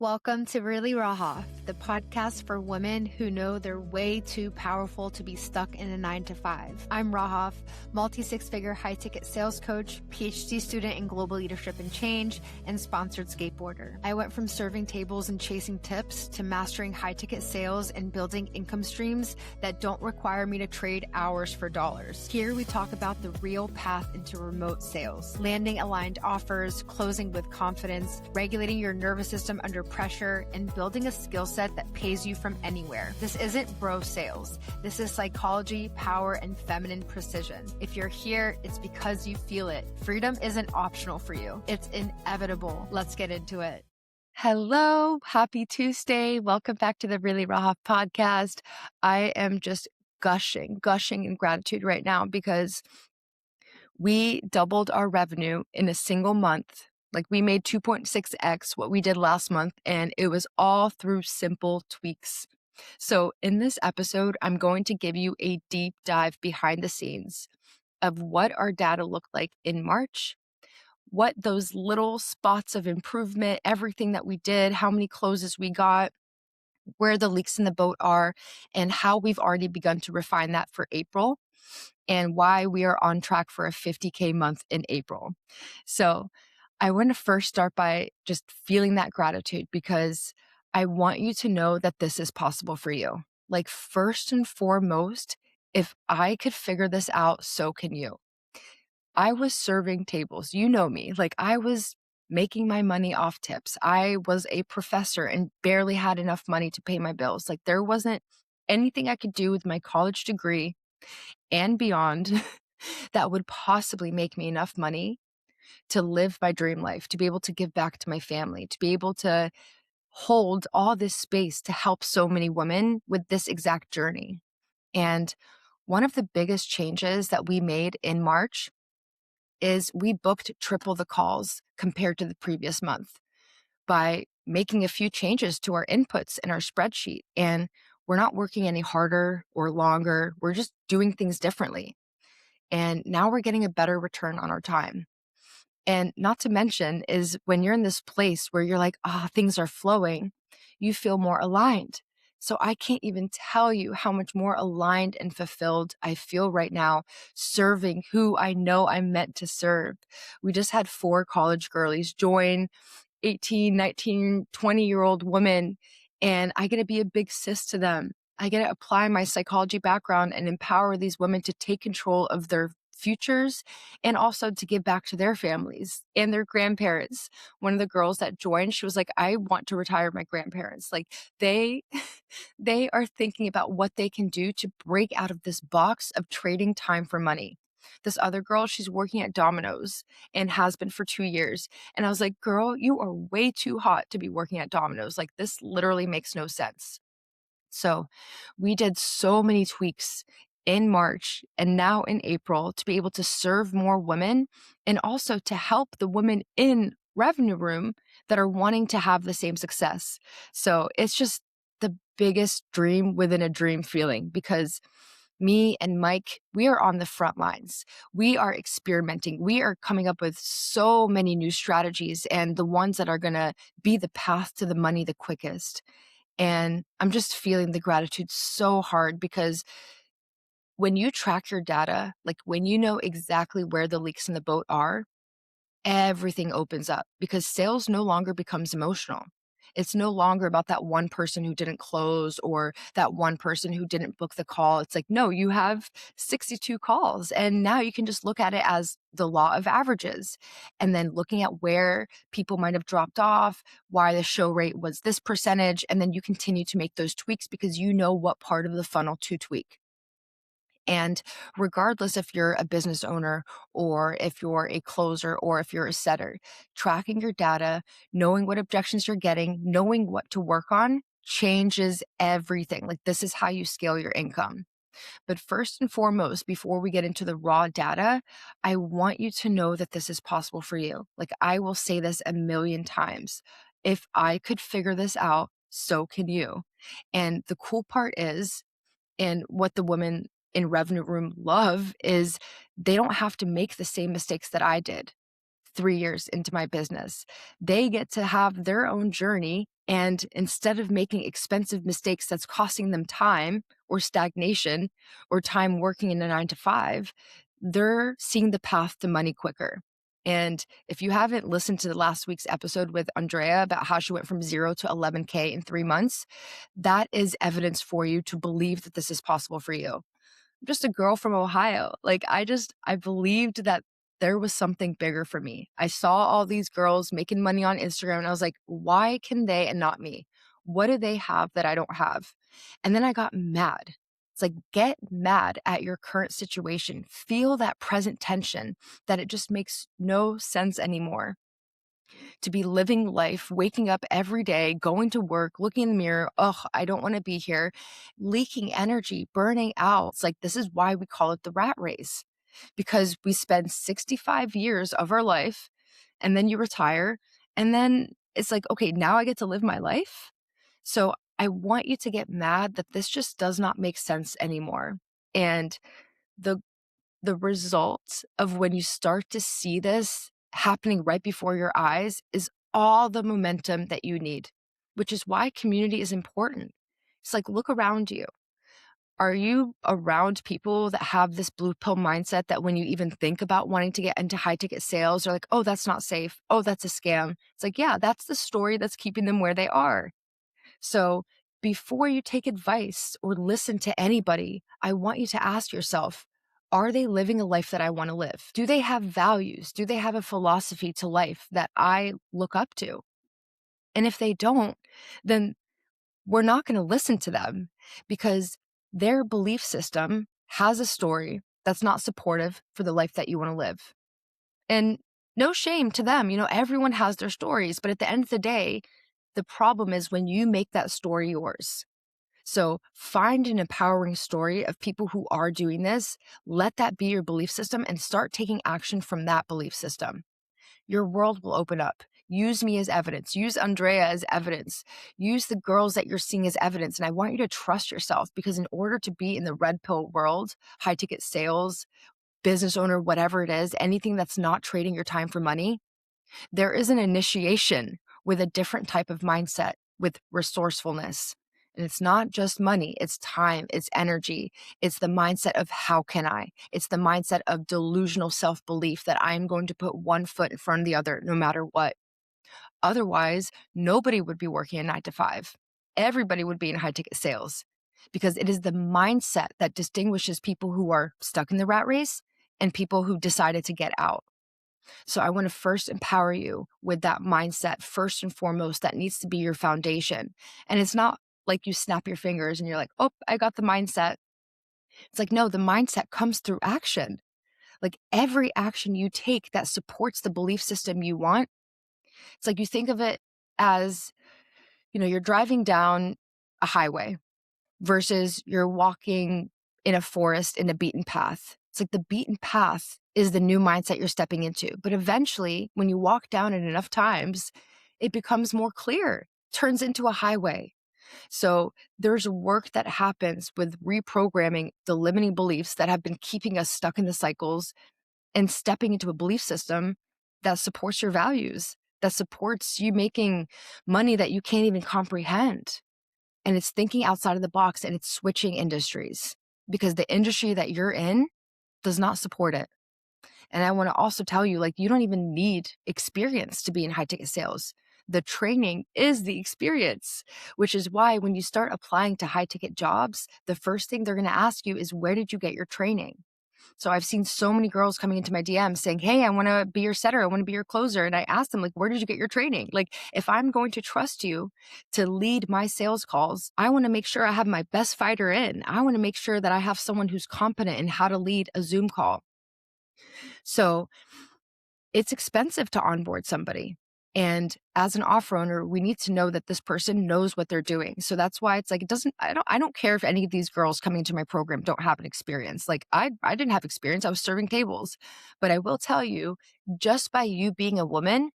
Welcome to Really Raha, the podcast for women who know they're way too powerful to be stuck in a 9-to-5. I'm Rahaf, multi-six-figure high-ticket sales coach, PhD student in global leadership and change, and sponsored skateboarder. I went from serving tables and chasing tips to mastering high-ticket sales and building income streams that don't require me to trade hours for dollars. Here we talk about the real path into remote sales, landing aligned offers, closing with confidence, regulating your nervous system under pressure, and building a skill set that pays you from anywhere. This isn't bro sales. This is psychology, power, and feminine precision. If you're here, it's because you feel it. Freedom isn't optional for you. It's inevitable. Let's get into it. Hello. Happy Tuesday. Welcome back to the Really Raha podcast. I am just gushing in gratitude right now because we doubled our revenue in a single month. Like we made 2.6x what we did last month, and it was all through simple tweaks. So in this episode, I'm going to give you a deep dive behind the scenes of what our data looked like in March, what those little spots of improvement, everything that we did, how many closes we got, where the leaks in the boat are, and how we've already begun to refine that for April, and why we are on track for a 50K month in April. So I want to first start by just feeling that gratitude because I want you to know that this is possible for you. Like first and foremost, if I could figure this out, so can you. I was serving tables. You know me. Like I was making my money off tips. I was a professor and barely had enough money to pay my bills. Like there wasn't anything I could do with my college degree and beyond that would possibly make me enough money to live my dream life, to be able to give back to my family, to be able to hold all this space to help so many women with this exact journey. And one of the biggest changes that we made in March is we booked triple the calls compared to the previous month by making a few changes to our inputs in our spreadsheet. And we're not working any harder or longer. We're just doing things differently. And now we're getting a better return on our time. And not to mention is when you're in this place where you're like, things are flowing, you feel more aligned. So I can't even tell you how much more aligned and fulfilled I feel right now serving who I know I'm meant to serve. We just had 4 college girlies join 18, 19, 20-year-old women, and I get to be a big sis to them. I get to apply my psychology background and empower these women to take control of their futures and also to give back to their families and their grandparents. One of the girls that joined, she was like, I want to retire my grandparents. Like they are thinking about what they can do to break out of this box of trading time for money. This other girl, she's working at Domino's and has been for 2 years. And I was like, girl, you are way too hot to be working at Domino's. Like this literally makes no sense. So we did so many tweaks in March and now in April to be able to serve more women and also to help the women in revenue room that are wanting to have the same success. So it's just the biggest dream within a dream feeling because me and Mike, we are on the front lines. We are experimenting. We are coming up with so many new strategies and the ones that are going to be the path to the money the quickest. And I'm just feeling the gratitude so hard because when you track your data, like when you know exactly where the leaks in the boat are, everything opens up because sales no longer becomes emotional. It's no longer about that one person who didn't close or that one person who didn't book the call. It's like, no, you have 62 calls and now you can just look at it as the law of averages and then looking at where people might have dropped off, why the show rate was this percentage, and then you continue to make those tweaks because you know what part of the funnel to tweak. And regardless if you're a business owner or if you're a closer or if you're a setter, tracking your data, knowing what objections you're getting, knowing what to work on changes everything. Like this is how you scale your income. But first and foremost, before we get into the raw data, I want you to know that this is possible for you. Like I will say this a million times. If I could figure this out, so can you. And the cool part is, and what the women in revenue room love is they don't have to make the same mistakes that I did. 3 years into my business. They get to have their own journey. And instead of making expensive mistakes that's costing them time or stagnation or time working in a 9 to 5, they're seeing the path to money quicker. And if you haven't listened to last week's episode with Andrea about how she went from 0 to 11K in 3 months, that is evidence for you to believe that this is possible for you. I'm just a girl from Ohio. Like I believed that there was something bigger for me. I saw all these girls making money on Instagram and I was like, why can they and not me? What do they have that I don't have? And then I got mad. It's like, get mad at your current situation. Feel that present tension that it just makes no sense anymore to be living life, waking up every day, going to work, looking in the mirror, oh, I don't want to be here, leaking energy, burning out. It's like, this is why we call it the rat race, because we spend 65 years of our life and then you retire. And then it's like, okay, now I get to live my life. So I want you to get mad that this just does not make sense anymore. And the the result of when you start to see this happening right before your eyes is all the momentum that you need, which is why community is important. It's like, look around you. Are you around people that have this blue pill mindset that when you even think about wanting to get into high ticket sales, they're like, oh, that's not safe. Oh, that's a scam. It's like, yeah, that's the story that's keeping them where they are. So before you take advice or listen to anybody, I want you to ask yourself, are they living a life that I want to live? Do they have values? Do they have a philosophy to life that I look up to? And if they don't, then we're not going to listen to them because their belief system has a story that's not supportive for the life that you want to live. And no shame to them. Everyone has their stories, but at the end of the day, the problem is when you make that story yours. So find an empowering story of people who are doing this. Let that be your belief system and start taking action from that belief system. Your world will open up. Use me as evidence. Use Andrea as evidence. Use the girls that you're seeing as evidence. And I want you to trust yourself, because in order to be in the red pill world, high ticket sales, business owner, whatever it is, anything that's not trading your time for money, there is an initiation with a different type of mindset, with resourcefulness. And it's not just money, it's time, it's energy. It's the mindset of how can I? It's the mindset of delusional self-belief that I'm going to put one foot in front of the other no matter what. Otherwise, nobody would be working a 9 to 5. Everybody would be in high ticket sales, because it is the mindset that distinguishes people who are stuck in the rat race and people who decided to get out. So I want to first empower you with that mindset. First and foremost, that needs to be your foundation. And it's not like you snap your fingers and you're like, oh, I got the mindset. It's like, no, the mindset comes through action. Like every action you take that supports the belief system you want. It's like, you think of it as, you're driving down a highway versus you're walking in a forest in a beaten path. It's like the beaten path is the new mindset you're stepping into. But eventually, when you walk down it enough times, it becomes more clear, turns into a highway. So there's work that happens with reprogramming the limiting beliefs that have been keeping us stuck in the cycles and stepping into a belief system that supports your values, that supports you making money that you can't even comprehend. And it's thinking outside of the box, and it's switching industries, because the industry that you're in does not support it. And I want to also tell you, like, you don't even need experience to be in high ticket sales. The training is the experience, which is why when you start applying to high ticket jobs, the first thing they're going to ask you is, where did you get your training? So I've seen so many girls coming into my DMs saying, hey, I want to be your setter. I want to be your closer. And I ask them, like, where did you get your training? Like, if I'm going to trust you to lead my sales calls, I want to make sure I have my best fighter in. I want to make sure that I have someone who's competent in how to lead a Zoom call. So it's expensive to onboard somebody. And as an offer owner, we need to know that this person knows what they're doing. So that's why it's like, I don't care if any of these girls coming into my program don't have an experience. Like I didn't have experience. I was serving tables. But I will tell you, just by you being a woman,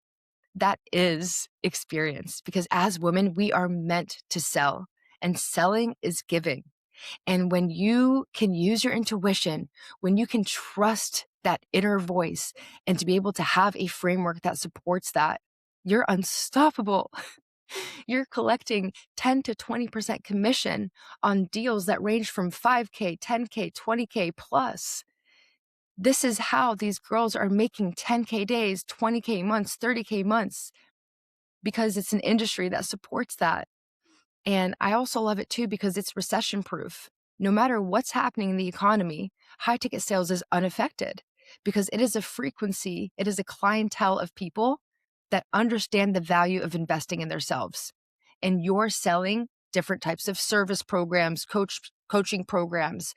that is experience, because as women, we are meant to sell, and selling is giving. And when you can use your intuition, when you can trust that inner voice, and to be able to have a framework that supports that, you're unstoppable. You're collecting 10 to 20% commission on deals that range from 5K, 10K, 20K plus. This is how these girls are making 10K days, 20K months, 30K months, because it's an industry that supports that. And I also love it too because it's recession proof. No matter what's happening in the economy, high ticket sales is unaffected because it is a frequency, it is a clientele of people that understand the value of investing in themselves. And you're selling different types of service programs, coaching programs,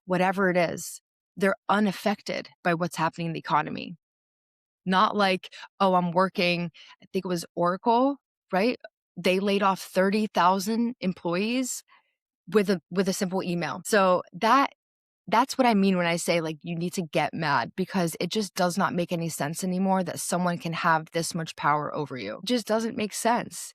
whatever it is. They're unaffected by what's happening in the economy. Not like, oh, I'm working, I think it was Oracle, right? They laid off 30,000 employees with a simple email. So that's what I mean when I say like you need to get mad, because it just does not make any sense anymore that someone can have this much power over you. It just doesn't make sense.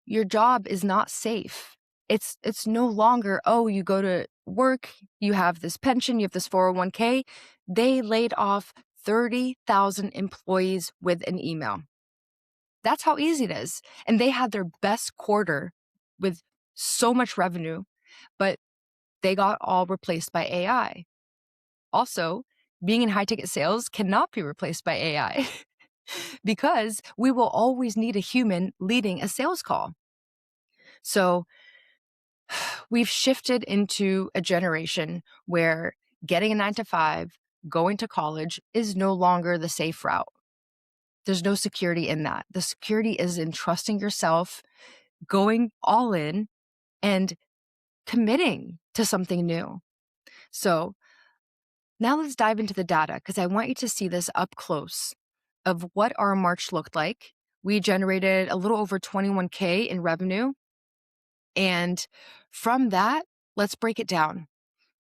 Your job is not safe. It's no longer, oh, you go to work, you have this pension, you have this 401k. They laid off 30,000 employees with an email. That's how easy it is. And they had their best quarter with so much revenue, but they got all replaced by AI. Also, being in high ticket sales cannot be replaced by AI because we will always need a human leading a sales call. So we've shifted into a generation where getting a 9 to 5, going to college is no longer the safe route. There's no security in that. The security is in trusting yourself, going all in, and committing to something new. So now let's dive into the data, because I want you to see this up close of what our March looked like. We generated a little over 21K in revenue. And from that, let's break it down.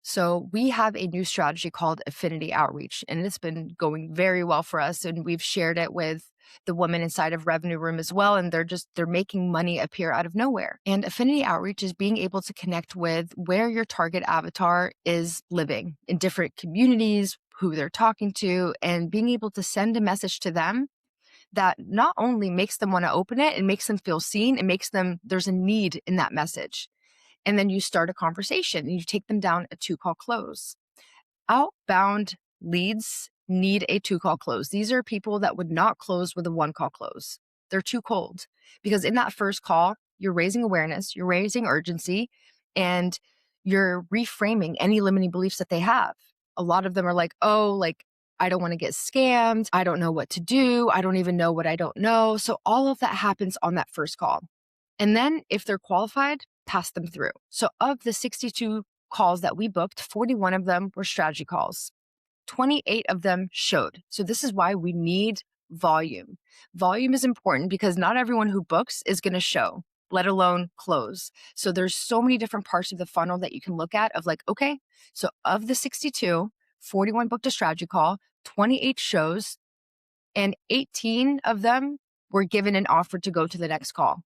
So we have a new strategy called Affinity Outreach, and it's been going very well for us. And we've shared it with the women inside of Revenue Room as well. And they're making money appear out of nowhere. And Affinity Outreach is being able to connect with where your target avatar is living in different communities, who they're talking to, and being able to send a message to them that not only makes them want to open it and makes them feel seen, it makes them, there's a need in that message. And then you start a conversation and you take them down a 2-call close. Outbound leads need a 2-call close. These are people that would not close with a 1-call close. They're too cold, because in that first call, you're raising awareness, you're raising urgency, and you're reframing any limiting beliefs that they have. A lot of them are like, oh, like, I don't want to get scammed. I don't know what to do. I don't even know what I don't know. So all of that happens on that first call. And then if they're qualified, pass them through. So of the 62 calls that we booked, 41 of them were strategy calls. 28 of them showed. So this is why we need volume. Volume is important because not everyone who books is going to show, let alone close. So there's so many different parts of the funnel that you can look at of like, okay, so of the 62, 41 booked a strategy call, 28 shows, and 18 of them were given an offer to go to the next call.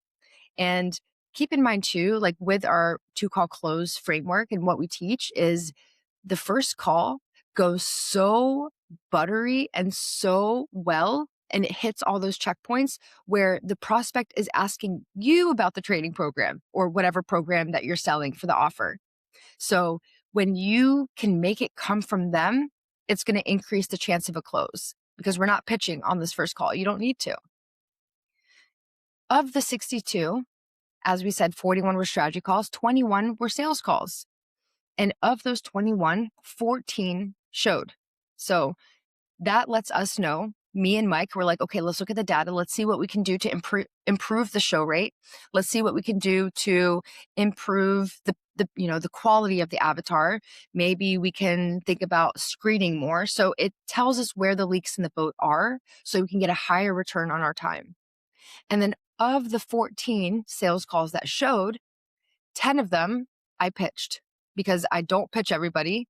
And keep in mind too, like with our 2-call close framework, and what we teach is the first call goes so buttery and so well, and it hits all those checkpoints where the prospect is asking you about the training program or whatever program that you're selling for the offer. So when you can make it come from them, it's going to increase the chance of a close, because we're not pitching on this first call. You don't need to. Of the 62, as we said, 41 were strategy calls, 21 were sales calls. And of those 21, 14 showed. So that lets us know, me and Mike were like, okay, let's look at the data. Let's see what we can do to improve the show rate. Let's see what we can do to improve the quality of the avatar. Maybe we can think about screening more. So it tells us where the leaks in the boat are, so we can get a higher return on our time. And then of the 14 sales calls that showed, 10 of them I pitched, because I don't pitch everybody.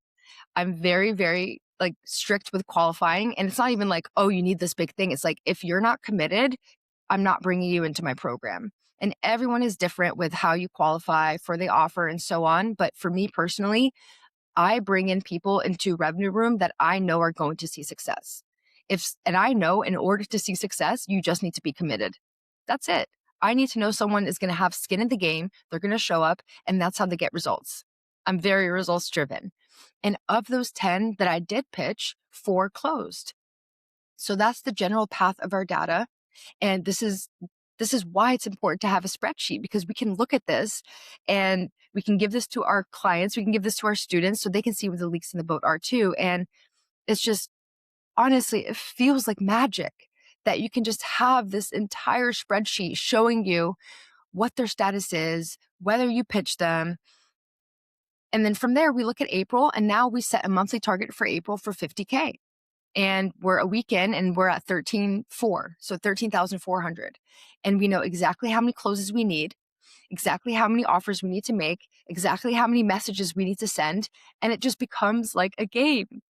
I'm very, very like strict with qualifying. And it's not even like, oh, you need this big thing. It's like, if you're not committed, I'm not bringing you into my program. And everyone is different with how you qualify for the offer and so on. But for me personally, I bring in people into revenue room that I know are going to see success. And I know in order to see success, you just need to be committed. That's it. I need to know someone is going to have skin in the game. They're going to show up, and that's how they get results. I'm very results driven. And of those 10 that I did pitch, 4 closed. So that's the general path of our data. And this is why it's important to have a spreadsheet, because we can look at this and we can give this to our clients, we can give this to our students so they can see where the leaks in the boat are too. And it's just, honestly, it feels like magic that you can just have this entire spreadsheet showing you what their status is, whether you pitch them. And then from there, we look at April, and now we set a monthly target for April for 50K. And we're a weekend and we're at 13,400, so 13,400. And we know exactly how many closes we need, exactly how many offers we need to make, exactly how many messages we need to send. And it just becomes like a game.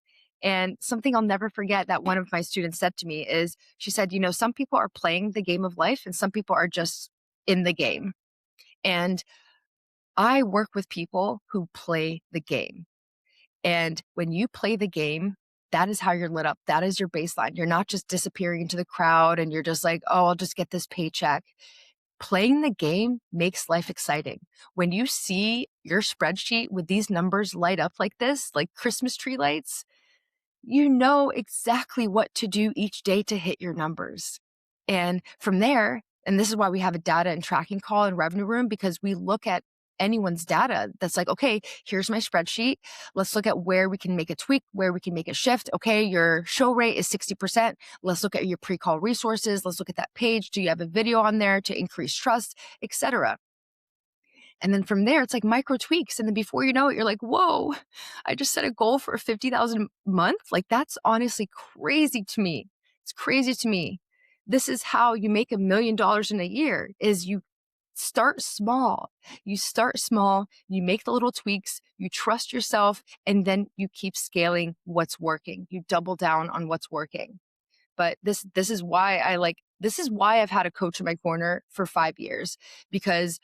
And something I'll never forget that one of my students said to me is, she said, some people are playing the game of life and some people are just in the game. And I work with people who play the game. And when you play the game, that is how you're lit up. That is your baseline. You're not just disappearing into the crowd and you're just like, oh, I'll just get this paycheck. Playing the game makes life exciting. When you see your spreadsheet with these numbers light up like this, like Christmas tree lights, you know exactly what to do each day to hit your numbers. And from there, and this is why we have a data and tracking call in revenue room, because we look at anyone's data that's like, okay, here's my spreadsheet. Let's look at where we can make a tweak, where we can make a shift. Okay, your show rate is 60%. Let's look at your pre-call resources. Let's look at that page. Do you have a video on there to increase trust, etc.? And then from there, it's like micro tweaks. And then before you know it, you're like, whoa, I just set a goal for 50,000 a month. Like, that's honestly crazy to me. It's crazy to me. This is how you make $1 million in a year, is you start small. You start small, you make the little tweaks, you trust yourself, and then you keep scaling what's working. You double down on what's working. But this is why I've had a coach in my corner for 5 years, because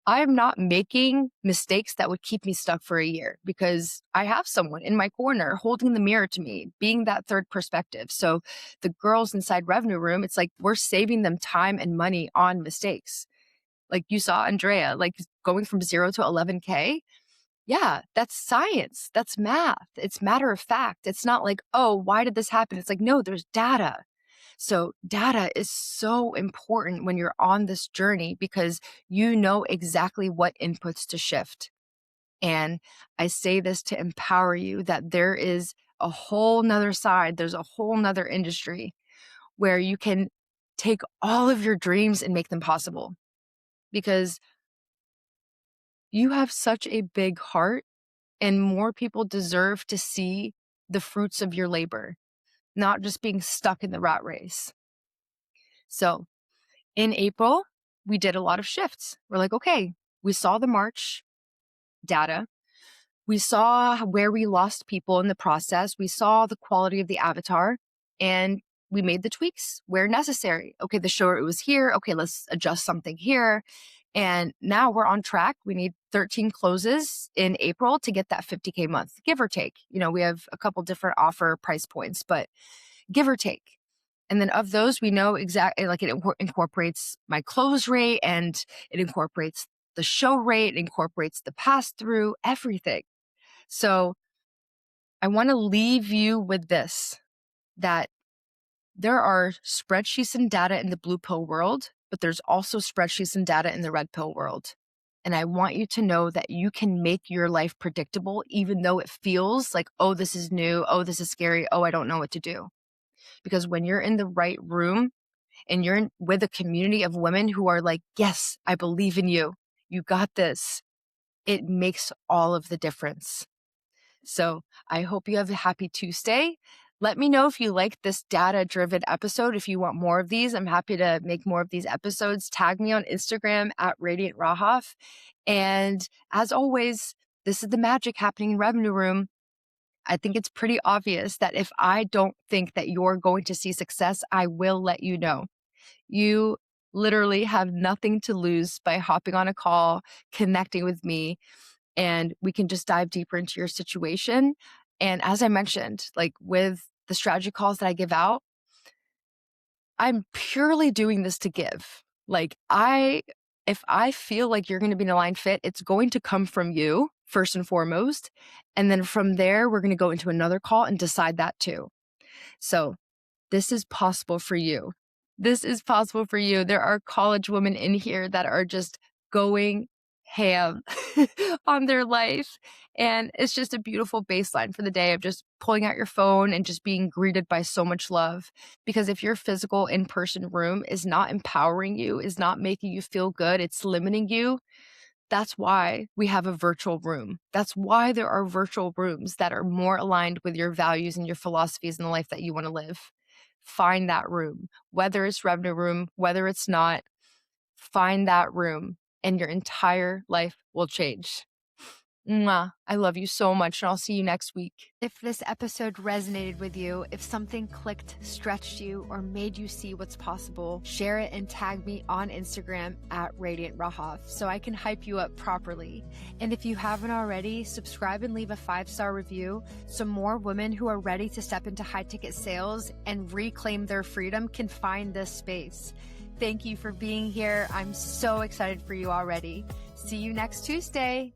I'm not making mistakes that would keep me stuck for a year, because I have someone in my corner holding the mirror to me, being that third perspective. So the girls inside revenue room, it's like we're saving them time and money on mistakes. Like you saw Andrea, like going from 0 to 11K. Yeah, that's science. That's math. It's matter of fact. It's not like, oh, why did this happen? It's like, no, there's data. So data is so important when you're on this journey, because you know exactly what inputs to shift. And I say this to empower you that there is a whole nother side. There's a whole nother industry where you can take all of your dreams and make them possible, because you have such a big heart and more people deserve to see the fruits of your labor, not just being stuck in the rat race. So in April, we did a lot of shifts. We're like, okay, we saw the March data. We saw where we lost people in the process. We saw the quality of the avatar, and we made the tweaks where necessary. Okay, the show rate was here. Okay, let's adjust something here. And now we're on track. We need 13 closes in April to get that 50K month, give or take. We have a couple different offer price points, but give or take. And then of those, we know exactly, like, it incorporates my close rate, and it incorporates the show rate, it incorporates the pass through, everything. So I want to leave you with this, that there are spreadsheets and data in the blue pill world, but there's also spreadsheets and data in the red pill world. And I want you to know that you can make your life predictable, even though it feels like, oh, this is new. Oh, this is scary. Oh, I don't know what to do. Because when you're in the right room and you're with a community of women who are like, yes, I believe in you, you got this, it makes all of the difference. So I hope you have a happy Tuesday. Let me know if you like this data-driven episode. If you want more of these, I'm happy to make more of these episodes. Tag me on Instagram at Radiant Rahoff. And as always, this is the magic happening in Revenue Room. I think it's pretty obvious that if I don't think that you're going to see success, I will let you know. You literally have nothing to lose by hopping on a call, connecting with me. and we can just dive deeper into your situation. And as I mentioned, like with the strategy calls that I give out, I'm purely doing this to give. Like if I feel like you're going to be an aligned fit, it's going to come from you first and foremost. And then from there, we're going to go into another call and decide that too. So this is possible for you. This is possible for you. There are college women in here that are just going ham on their life. And it's just a beautiful baseline for the day of just pulling out your phone and just being greeted by so much love. Because if your physical in-person room is not empowering you, is not making you feel good, it's limiting you, that's why we have a virtual room. That's why there are virtual rooms that are more aligned with your values and your philosophies in the life that you want to live. Find that room, whether it's revenue room, whether it's not, find that room and your entire life will change. Mwah. I love you so much, and I'll see you next week. If this episode resonated with you, if something clicked, stretched you, or made you see what's possible, share it and tag me on Instagram at Radiant Rahaf so I can hype you up properly. And if you haven't already, subscribe and leave a 5-star review so more women who are ready to step into high-ticket sales and reclaim their freedom can find this space. Thank you for being here. I'm so excited for you already. See you next Tuesday.